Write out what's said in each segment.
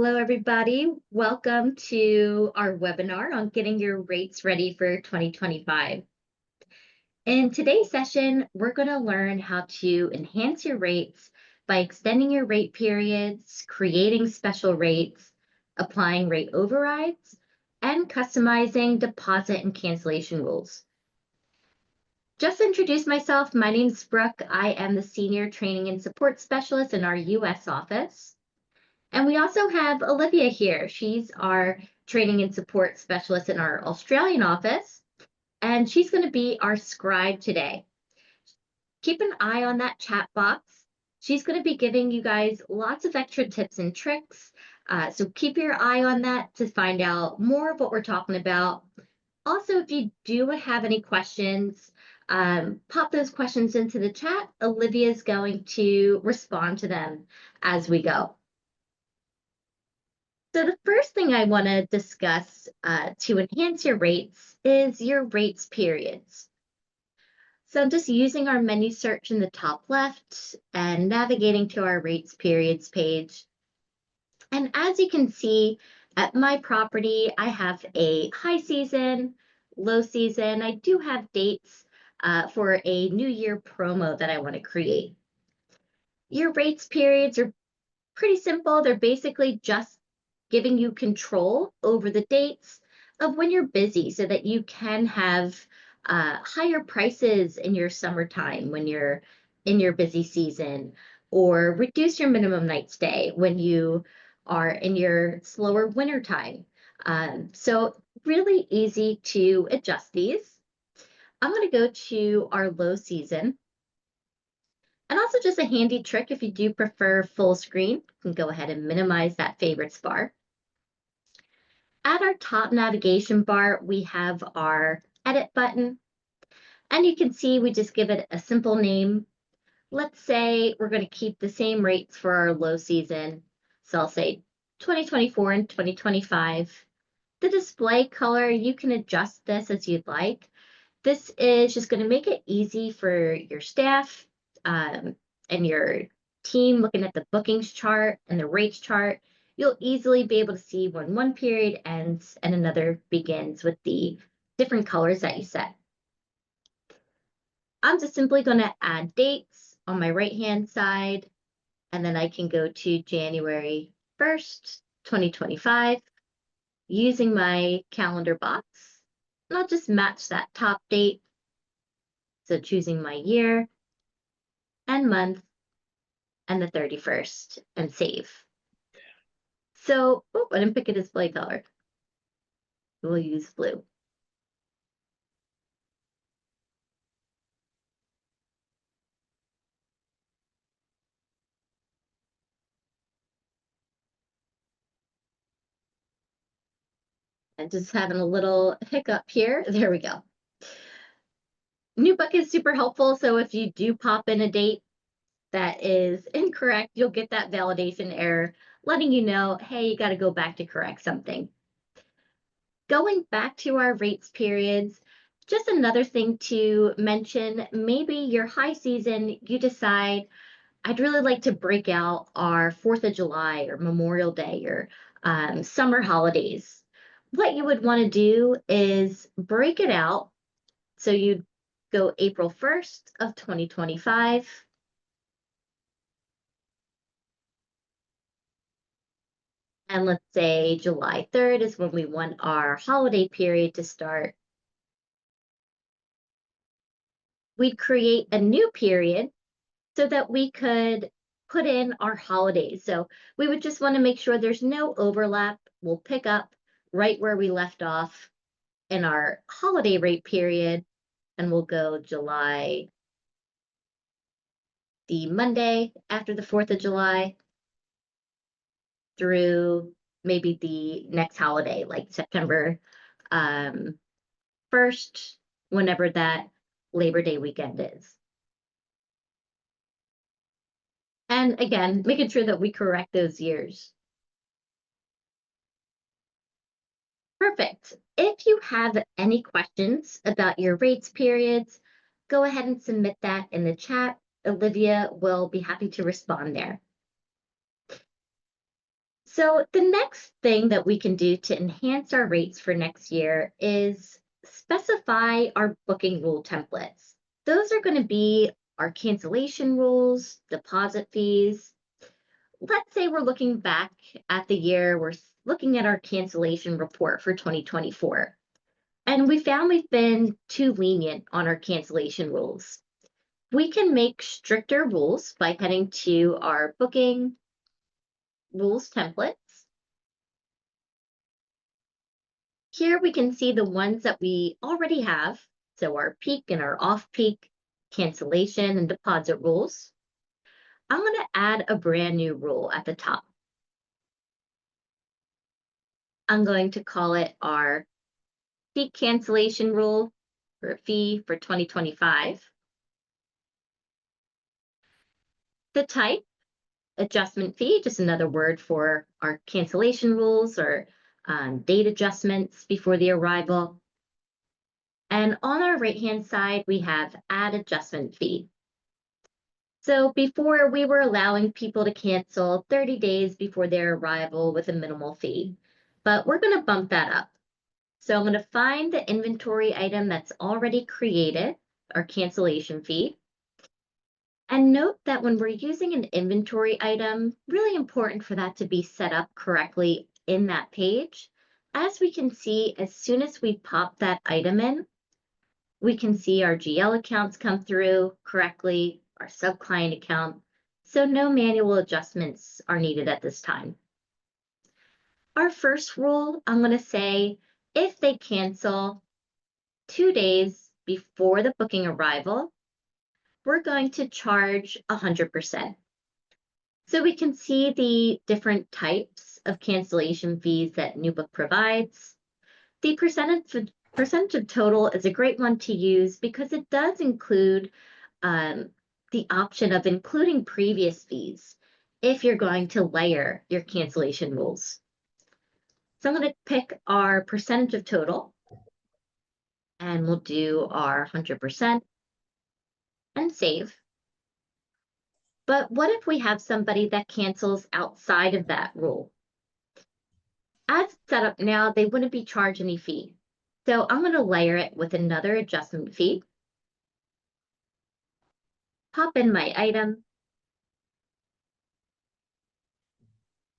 Hello, everybody. Welcome to our webinar on getting your rates ready for 2025. In today's session, we're going to learn how to enhance your rates by extending your rate periods, creating special rates, applying rate overrides, and customizing deposit and cancellation rules. Just to introduce myself, my name's Brooke. I am the Senior Training and Support Specialist in our US office. And we also have Olivia here. She's our training and support specialist in our Australian office, and she's going to be our scribe today. Keep an eye on that chat box. She's going to be giving you guys lots of extra tips and tricks. So keep your eye on that to find out more of what we're talking about. Also, if you do have any questions, pop those questions into the chat. Olivia is going to respond to them as we go. So the first thing I want to discuss to enhance your rates is your rates periods. So I'm just using our menu search in the top left and navigating to our rates periods page. And as you can see at my property, I have a high season, low season. I do have dates for a New Year promo that I want to create. Your rates periods are pretty simple. They're basically just giving you control over the dates of when you're busy so that you can have higher prices in your summertime when you're in your busy season, or reduce your minimum night stay when you are in your slower winter time. So really easy to adjust these. I'm going to go to our low season. And also just a handy trick, if you do prefer full screen, you can go ahead and minimize that favorites bar. At our top navigation bar, we have our edit button. And you can see we just give it a simple name. Let's say we're going to keep the same rates for our low season. So I'll say 2024 and 2025. The display color, you can adjust this as you'd like. This is just going to make it easy for your staff and your team looking at the bookings chart and the rates chart. You'll easily be able to see when one period ends and another begins with the different colors that you set. I'm just simply going to add dates on my right-hand side, and then I can go to January 1st, 2025, using my calendar box. And I'll just match that top date. So choosing my year and month and the 31st and save. So, I didn't pick a display color. We'll use blue. And just having a little hiccup here. There we go. New book is super helpful. So if you do pop in a date that is incorrect, you'll get that validation error letting you know, hey, you got to go back to correct something. Going back to our rates periods, just another thing to mention, maybe your high season, you decide, I'd really like to break out our 4th of July or Memorial Day or summer holidays. What you would want to do is break it out. So you'd go April 1st of 2025. And let's say July 3rd is when we want our holiday period to start. We'd create a new period so that we could put in our holidays. So we would just want to make sure there's no overlap. We'll pick up right where we left off in our holiday rate period, and we'll go July, the Monday after the 4th of July, through maybe the next holiday, like September 1st, whenever that Labor Day weekend is. And again, making sure that we correct those years. Perfect. If you have any questions about your rates periods, go ahead and submit that in the chat. Olivia will be happy to respond there. So the next thing that we can do to enhance our rates for next year is specify our booking rule templates. Those are going to be our cancellation rules, deposit fees. Let's say we're looking back at the year, we're looking at our cancellation report for 2024, and we found we've been too lenient on our cancellation rules. We can make stricter rules by heading to our booking rules templates. Here we can see the ones that we already have, so our peak and our off-peak cancellation and deposit rules. I'm going to add a brand new rule at the top. I'm going to call it our peak cancellation rule or fee for 2025. The type, adjustment fee, just another word for our cancellation rules or date adjustments before the arrival. And on our right-hand side, we have add adjustment fee. So before we were allowing people to cancel 30 days before their arrival with a minimal fee, but we're going to bump that up. So I'm going to find the inventory item that's already created, our cancellation fee. And note that when we're using an inventory item, really important for that to be set up correctly in that page. As we can see, as soon as we pop that item in, we can see our GL accounts come through correctly, our sub-client account, so no manual adjustments are needed at this time. Our first rule, I'm going to say, if they cancel 2 days before the booking arrival, we're going to charge 100%. So we can see the different types of cancellation fees that NewBook provides. The percentage of total is a great one to use because it does include the option of including previous fees if you're going to layer your cancellation rules. So I'm going to pick our percentage of total, and we'll do our 100% and save. But what if we have somebody that cancels outside of that rule? As it's set up now, they wouldn't be charged any fee. So I'm going to layer it with another adjustment fee. Pop in my item.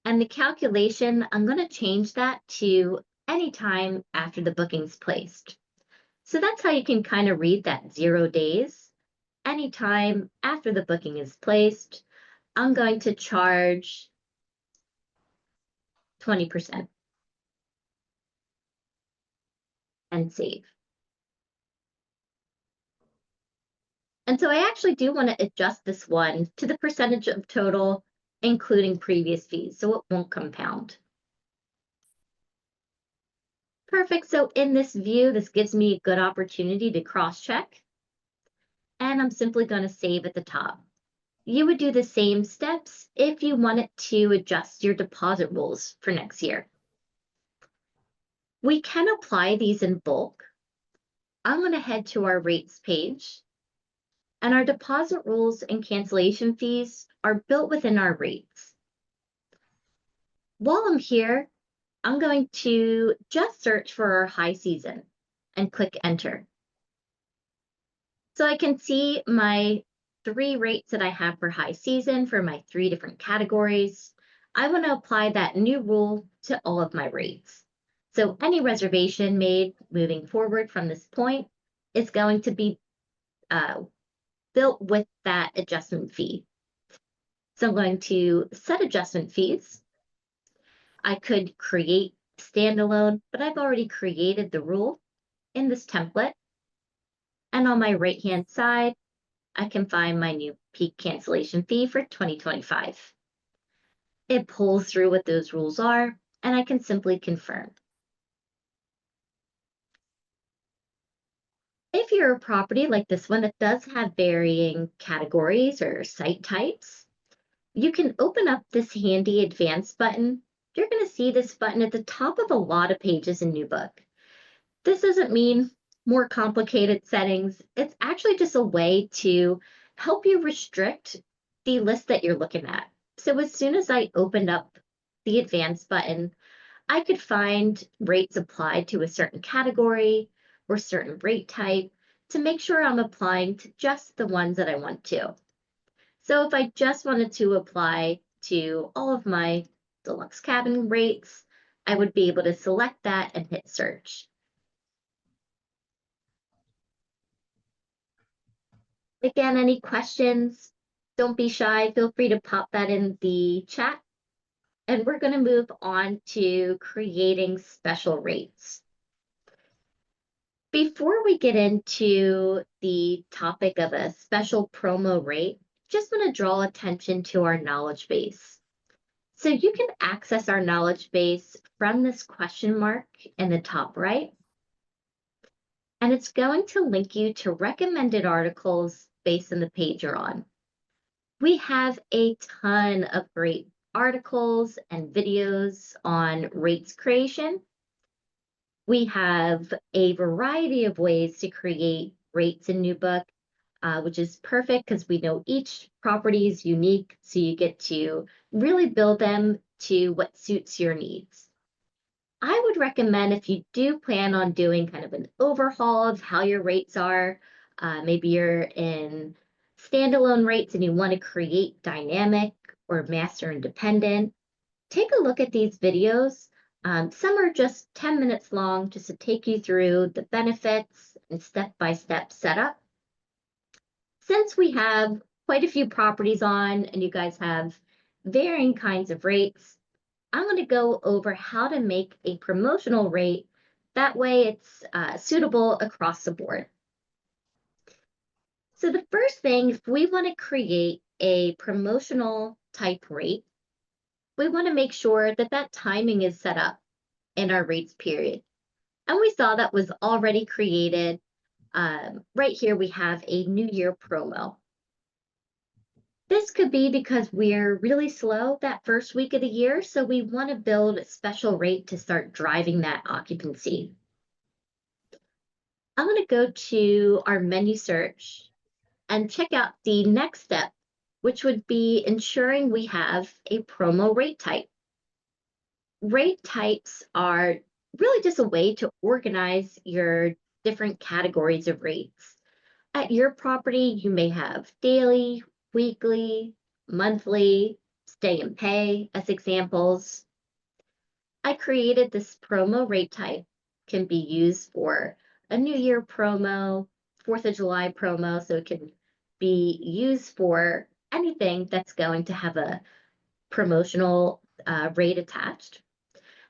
And the calculation, I'm going to change that to any time after the booking's placed. So that's how you can kind of read that 0 days. Anytime after the booking is placed, I'm going to charge 20% and save. And so I actually do want to adjust this one to the percentage of total, including previous fees, so it won't compound. Perfect. So in this view, this gives me a good opportunity to cross-check. And I'm simply going to save at the top. You would do the same steps if you wanted to adjust your deposit rules for next year. We can apply these in bulk. I'm going to head to our rates page. And our deposit rules and cancellation fees are built within our rates. While I'm here, I'm going to just search for our high season and click enter. So I can see my 3 rates that I have for high season for my 3 different categories. I want to apply that new rule to all of my rates. So any reservation made moving forward from this point is going to be built with that adjustment fee. So I'm going to set adjustment fees. I could create standalone, but I've already created the rule in this template. And on my right-hand side, I can find my new peak cancellation fee for 2025. It pulls through what those rules are, and I can simply confirm. If you're a property like this one that does have varying categories or site types, you can open up this handy advanced button. You're going to see this button at the top of a lot of pages in NewBook. This doesn't mean more complicated settings. It's actually just a way to help you restrict the list that you're looking at. So as soon as I opened up the advanced button, I could find rates applied to a certain category or certain rate type to make sure I'm applying to just the ones that I want to. So if I just wanted to apply to all of my deluxe cabin rates, I would be able to select that and hit search. Again, any questions? Don't be shy. Feel free to pop that in the chat. And we're going to move on to creating special rates. Before we get into the topic of a special promo rate, just want to draw attention to our knowledge base. So you can access our knowledge base from this question mark in the top right. And it's going to link you to recommended articles based on the page you're on. We have a ton of great articles and videos on rates creation. We have a variety of ways to create rates in NewBook, which is perfect because we know each property is unique, so you get to really build them to what suits your needs. I would recommend if you do plan on doing kind of an overhaul of how your rates are, maybe you're in standalone rates and you want to create dynamic or master independent, take a look at these videos. Some are just 10 minutes long just to take you through the benefits and step-by-step setup. Since we have quite a few properties on and you guys have varying kinds of rates, I'm going to go over how to make a promotional rate. That way it's suitable across the board. So the first thing, if we want to create a promotional type rate, we want to make sure that that timing is set up in our rates period. And we saw that was already created. Right here, we have a New Year promo. This could be because we're really slow that first week of the year, so we want to build a special rate to start driving that occupancy. I'm going to go to our menu search and check out the next step, which would be ensuring we have a promo rate type. Rate types are really just a way to organize your different categories of rates. At your property, you may have daily, weekly, monthly, stay and pay as examples. I created this promo rate type, can be used for a New Year promo, 4th of July promo, so it can be used for anything that's going to have a promotional rate attached.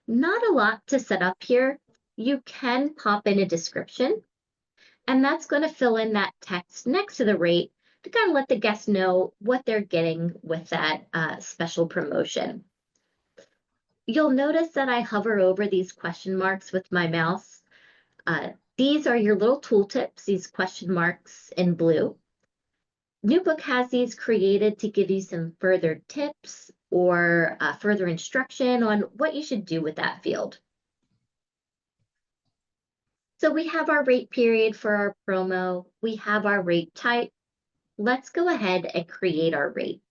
Not a lot to set up here. You can pop in a description, and that's going to fill in that text next to the rate to kind of let the guests know what they're getting with that special promotion. You'll notice that I hover over these question marks with my mouse. These are your little tooltips, these question marks in blue. NewBook has these created to give you some further tips or further instruction on what you should do with that field. So we have our rate period for our promo. We have our rate type. Let's go ahead and create our rate.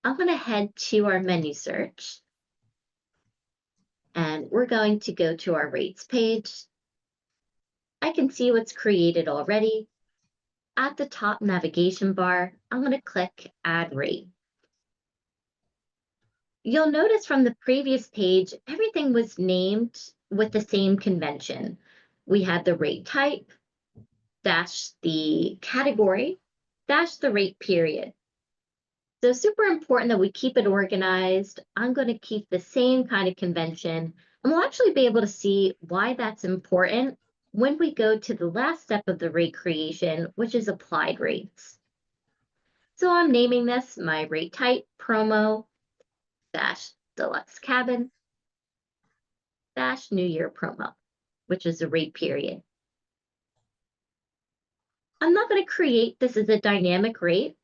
I'm going to head to our menu search. And we're going to go to our rates page. I can see what's created already. At the top navigation bar, I'm going to click Add Rate. You'll notice from the previous page, everything was named with the same convention. We had the rate type, dash the category, dash the rate period. So super important that we keep it organized. I'm going to keep the same kind of convention, and we'll actually be able to see why that's important when we go to the last step of the rate creation, which is applied rates. So I'm naming this my rate type promo dash deluxe cabin dash New Year promo, which is the rate period. I'm not going to create this as a dynamic rate,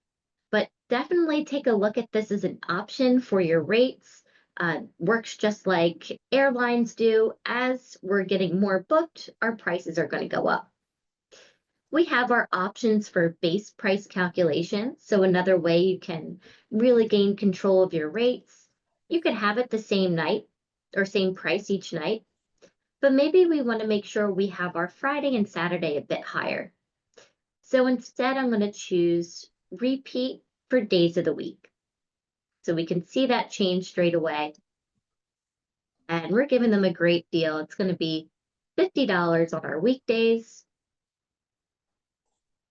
but definitely take a look at this as an option for your rates. Works just like airlines do. As we're getting more booked, our prices are going to go up. We have our options for base price calculation. So another way you can really gain control of your rates. You could have it the same night or same price each night, but maybe we want to make sure we have our Friday and Saturday a bit higher. So instead, I'm going to choose repeat for days of the week. So we can see that change straight away. And we're giving them a great deal. It's going to be $50 on our weekdays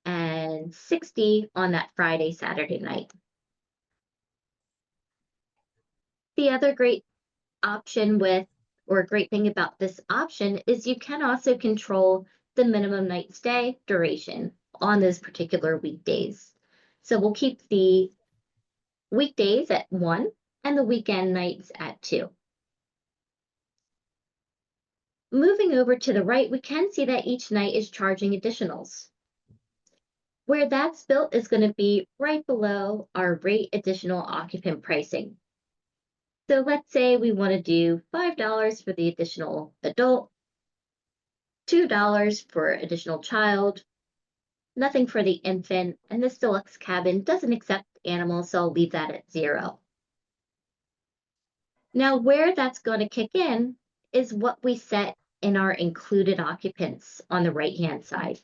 and $60 on that Friday, Saturday night. The other great option or great thing about this option is you can also control the minimum night stay duration on those particular weekdays. So we'll keep the weekdays at 1 and the weekend nights at 2. Moving over to the right, we can see that each night is charging additionals. Where that's built is going to be right below our rate additional occupant pricing. So let's say we want to do $5 for the additional adult, $2 for additional child, nothing for the infant, and this deluxe cabin doesn't accept animals, so I'll leave that at 0. Now, where that's going to kick in is what we set in our included occupants on the right-hand side.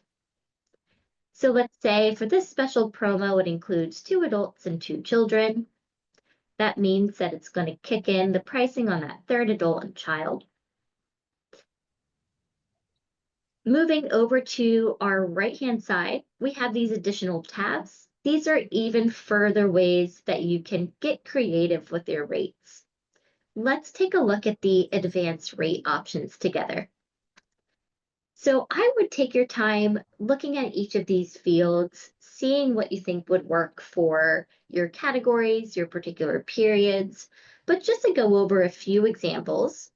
So let's say for this special promo, it includes 2 adults and 2 children. That means that it's going to kick in the pricing on that 3rd adult and child. Moving over to our right-hand side, we have these additional tabs. These are even further ways that you can get creative with your rates. Let's take a look at the advanced rate options together. So I would take your time looking at each of these fields, seeing what you think would work for your categories, your particular periods. But just to go over a few examples,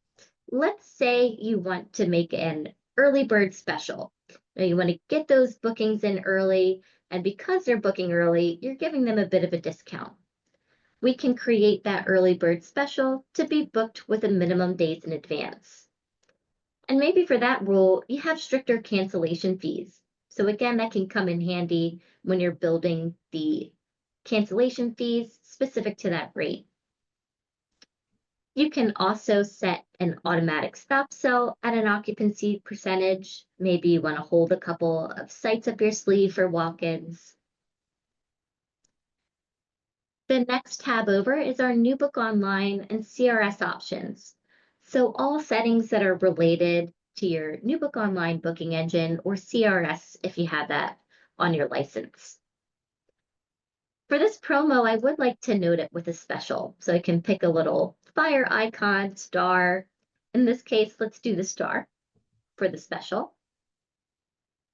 let's say you want to make an early bird special. Now you want to get those bookings in early, and because they're booking early, you're giving them a bit of a discount. We can create that early bird special to be booked with a minimum days in advance. And maybe for that rule, you have stricter cancellation fees. So again, that can come in handy when you're building the cancellation fees specific to that rate. You can also set an automatic stop sell at an occupancy percentage. Maybe you want to hold a couple of sites up your sleeve for walk-ins. The next tab over is our new book online and CRS options. So all settings that are related to your new book online booking engine or CRS if you have that on your license. For this promo, I would like to note it with a special. So I can pick a little fire icon, star. In this case, let's do the star for the special.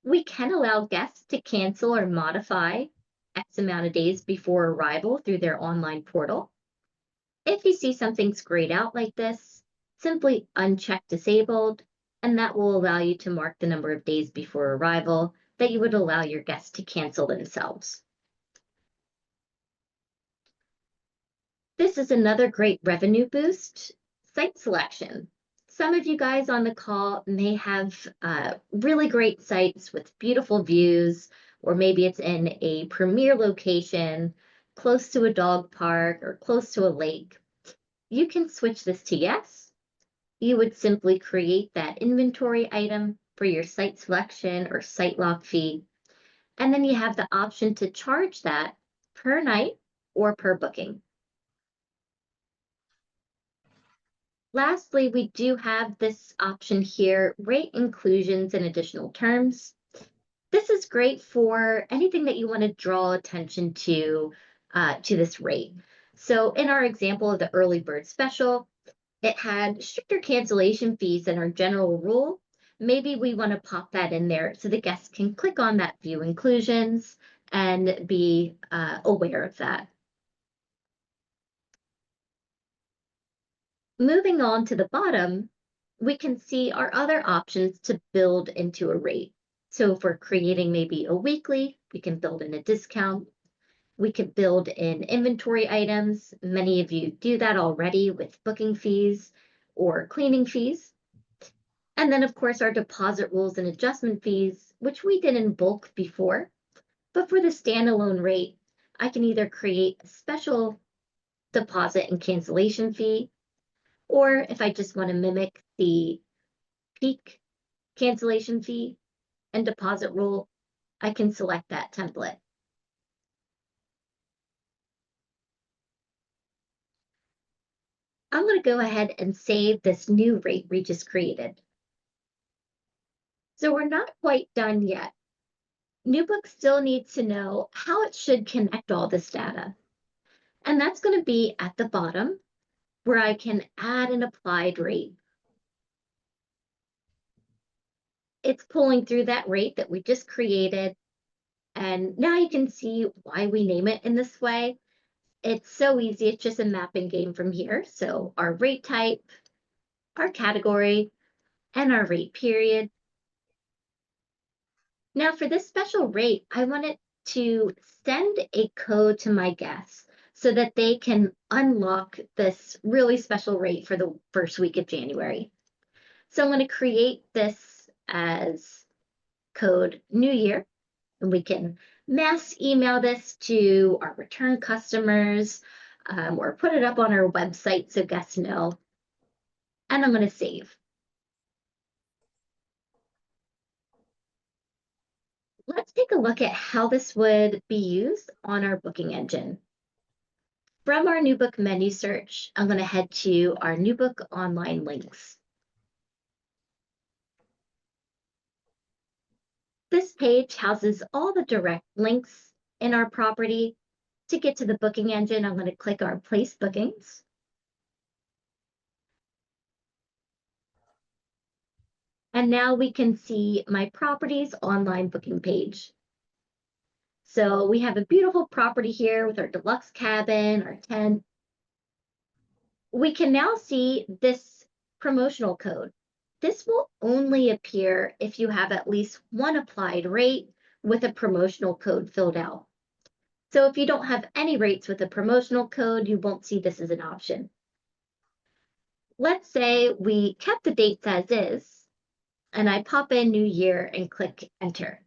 We can allow guests to cancel or modify X amount of days before arrival through their online portal. If you see something's grayed out like this, simply uncheck disabled, and that will allow you to mark the number of days before arrival that you would allow your guests to cancel themselves. This is another great revenue boost, site selection. Some of you guys on the call may have really great sites with beautiful views, or maybe it's in a premier location, close to a dog park or close to a lake. You can switch this to yes. You would simply create that inventory item for your site selection or site lock fee. And then you have the option to charge that per night or per booking. Lastly, we do have this option here, rate inclusions and additional terms. This is great for anything that you want to draw attention to this rate. So in our example of the early bird special, it had stricter cancellation fees than our general rule. Maybe we want to pop that in there so the guests can click on that view inclusions and be aware of that. Moving on to the bottom, we can see our other options to build into a rate. So if we're creating maybe a weekly, we can build in a discount. We could build in inventory items. Many of you do that already with booking fees or cleaning fees. And then, of course, our deposit rules and adjustment fees, which we did in bulk before. But for the standalone rate, I can either create a special deposit and cancellation fee, or if I just want to mimic the peak cancellation fee and deposit rule, I can select that template. I'm going to go ahead and save this new rate we just created. So we're not quite done yet. NewBook still needs to know how it should connect all this data. And that's going to be at the bottom where I can add an applied rate. It's pulling through that rate that we just created. And now you can see why we name it in this way. It's so easy. It's just a mapping game from here. So our rate type, our category, and our rate period. Now for this special rate, I want it to send a code to my guests so that they can unlock this really special rate for the first week of January. So I'm going to create this as code New Year, and we can mass email this to our return customers or put it up on our website so guests know. And I'm going to save. Let's take a look at how this would be used on our booking engine. From our new book menu search, I'm going to head to our new book online links. This page houses all the direct links in our property. To get to the booking engine, I'm going to click our place bookings. And now we can see my property's online booking page. So we have a beautiful property here with our deluxe cabin, our tent. We can now see this promotional code. This will only appear if you have at least one applied rate with a promotional code filled out. So if you don't have any rates with a promotional code, you won't see this as an option. Let's say we kept the dates as is, and I pop in New Year and click Enter.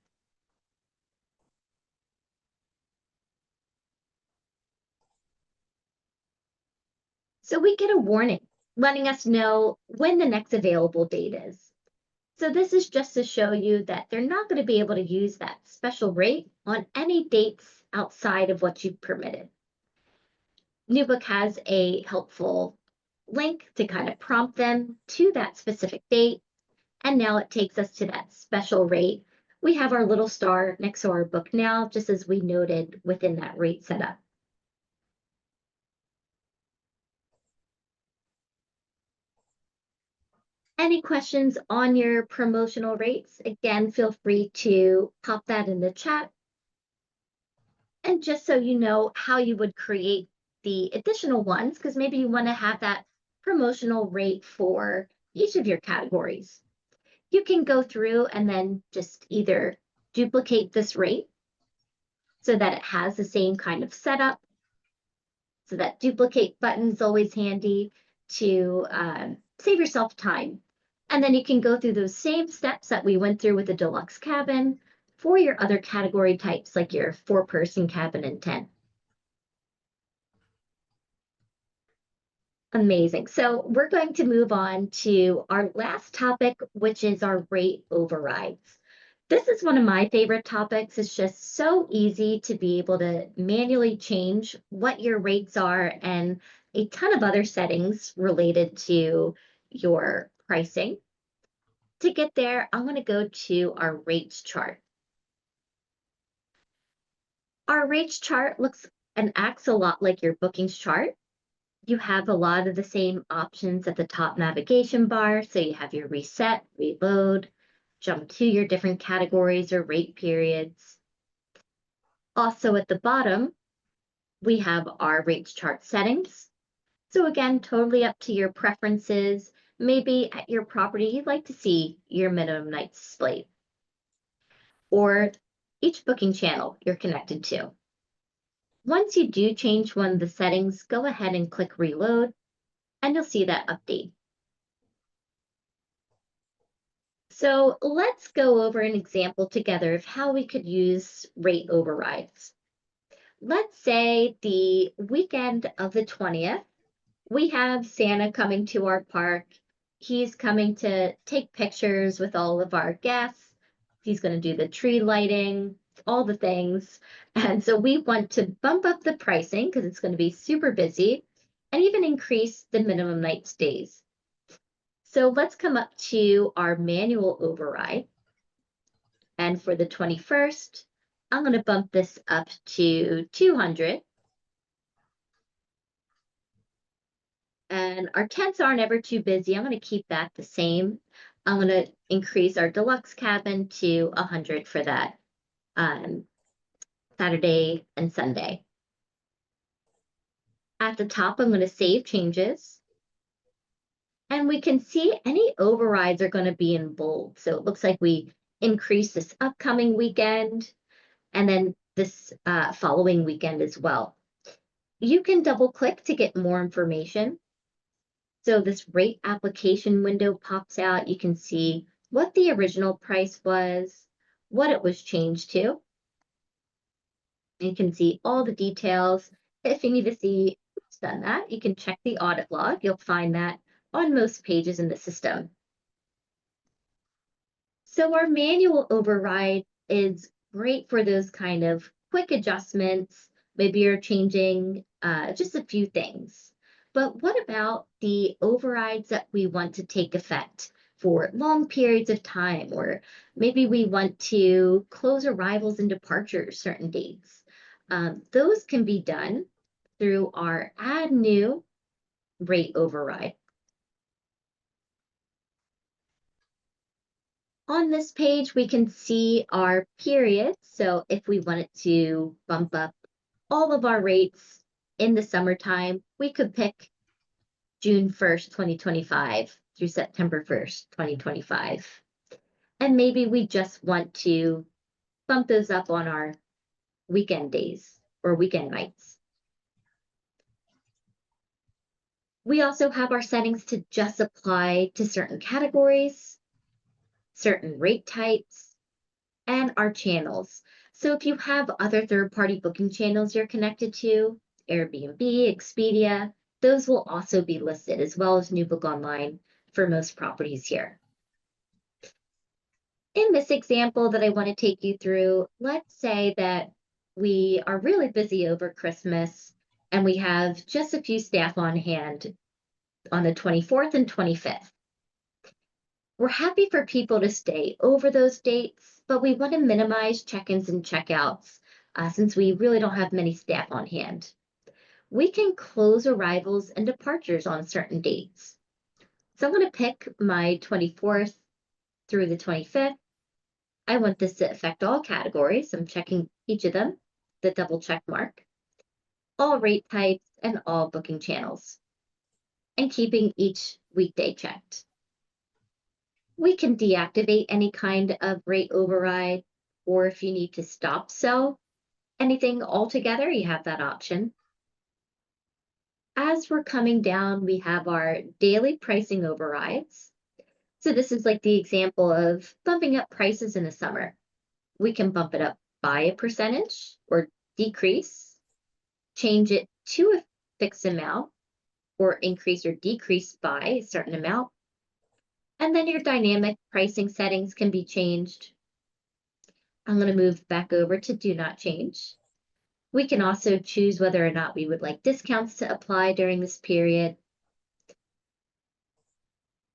So we get a warning letting us know when the next available date is. So this is just to show you that they're not going to be able to use that special rate on any dates outside of what you've permitted. NewBook has a helpful link to kind of prompt them to that specific date. And now it takes us to that special rate. We have our little star next to our book now, just as we noted within that rate setup. Any questions on your promotional rates? Again, feel free to pop that in the chat. And just so you know how you would create the additional ones, because maybe you want to have that promotional rate for each of your categories. You can go through and then just either duplicate this rate so that it has the same kind of setup. So that duplicate button is always handy to save yourself time. And then you can go through those same steps that we went through with the deluxe cabin for your other category types, like your 4-person cabin and tent. Amazing. So we're going to move on to our last topic, which is our rate overrides. This is one of my favorite topics. It's just so easy to be able to manually change what your rates are and a ton of other settings related to your pricing. To get there, I'm going to go to our rates chart. Our rates chart looks and acts a lot like your bookings chart. You have a lot of the same options at the top navigation bar. So you have your reset, reload, jump to your different categories or rate periods. Also at the bottom, we have our rates chart settings. So again, totally up to your preferences. Maybe at your property, you'd like to see your minimum nights displayed, or each booking channel you're connected to. Once you do change one of the settings, go ahead and click reload, and you'll see that update. So let's go over an example together of how we could use rate overrides. let's say the weekend of the 20th, we have Santa coming to our park. He's coming to take pictures with all of our guests. He's going to do the tree lighting, all the things. And so we want to bump up the pricing because it's going to be super busy and even increase the minimum night stays. So let's come up to our manual override. And for the 21st, I'm going to bump this up to 200. And our tents aren't ever too busy. I'm going to keep that the same. I'm going to increase our deluxe cabin to 100 for that Saturday and Sunday. At the top, I'm going to save changes. And we can see any overrides are going to be in bold. So it looks like we increase this upcoming weekend and then this following weekend as well. You can double click to get more information. So this rate application window pops out. You can see what the original price was, what it was changed to. You can see all the details. If you need to see who's done that, you can check the audit log. You'll find that on most pages in the system. So our manual override is great for those kind of quick adjustments. Maybe you're changing just a few things. But what about the overrides that we want to take effect for long periods of time? Or maybe we want to close arrivals and departures certain dates. Those can be done through our Add New rate override. On this page, we can see our periods. So if we wanted to bump up all of our rates in the summertime, we could pick June 1st, 2025 through September 1st, 2025. And maybe we just want to bump those up on our weekend days or weekend nights. We also have our settings to just apply to certain categories, certain rate types, and our channels. So if you have other third-party booking channels you're connected to, Airbnb, Expedia, those will also be listed as well as New Book Online for most properties here. In this example that I want to take you through, let's say that we are really busy over Christmas and we have just a few staff on hand on the 24th and 25th. We're happy for people to stay over those dates, but we want to minimize check-ins and check-outs since we really don't have many staff on hand. We can close arrivals and departures on certain dates. So I'm going to pick my 24th through the 25th. I want this to affect all categories. I'm checking each of them, the double check mark, all rate types, and all booking channels, and keeping each weekday checked. We can deactivate any kind of rate override, or if you need to stop sell anything altogether, you have that option. As we're coming down, we have our daily pricing overrides. So this is like the example of bumping up prices in the summer. We can bump it up by a percentage or decrease, change it to a fixed amount, or increase or decrease by a certain amount. And then your dynamic pricing settings can be changed. I'm going to move back over to Do Not Change. We can also choose whether or not we would like discounts to apply during this period.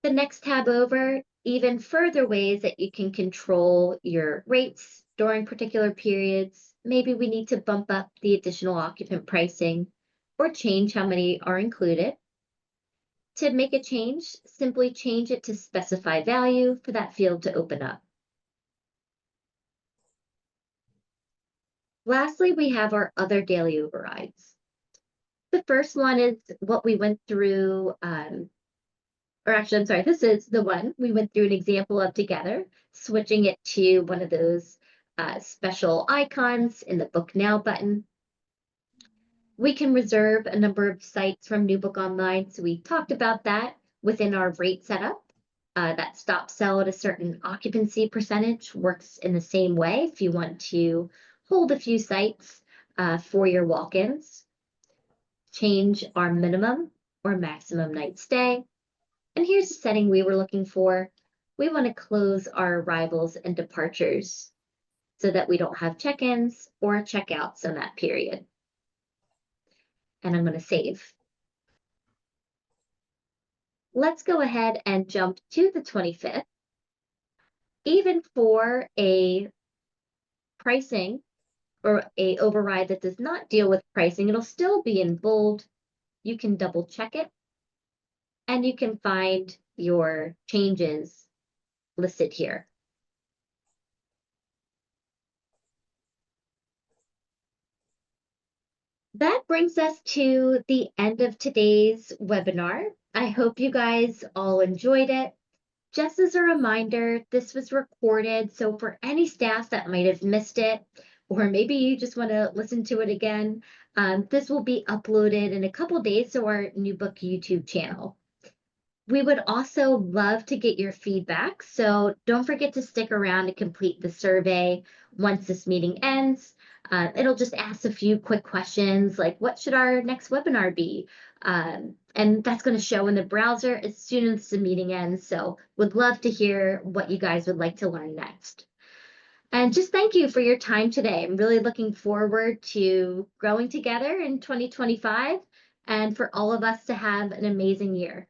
The next tab over, even further ways that you can control your rates during particular periods. Maybe we need to bump up the additional occupant pricing or change how many are included. To make a change, simply change it to specify value for that field to open up. Lastly, we have our other daily overrides. The first one is what we went through, or actually, I'm sorry, this is the one we went through an example of together, switching it to one of those special icons in the Book Now button. We can reserve a number of sites from New Book Online, so we talked about that within our rate setup. That stop sell at a certain occupancy percentage works in the same way if you want to hold a few sites. for your walk-ins, change our minimum or maximum night stay. And here's the setting we were looking for. We want to close our arrivals and departures so that we don't have check-ins or checkouts on that period. And I'm going to save. Let's go ahead and jump to the 25th. Even for a pricing or a override that does not deal with pricing, it'll still be in bold. You can double check it and you can find your changes listed here. That brings us to the end of today's webinar. I hope you guys all enjoyed it. Just as a reminder, this was recorded, so for any staff that might have missed it, or maybe you just want to listen to it again, this will be uploaded in a couple days to our New Book YouTube channel. We would also love to get your feedback, so don't forget to stick around to complete the survey once this meeting ends. It'll just ask a few quick questions like, what should our next webinar be? And that's going to show in the browser as soon as the meeting ends, so would love to hear what you guys would like to learn next. And just thank you for your time today. I'm really looking forward to growing together in 2025 and for all of us to have an amazing year.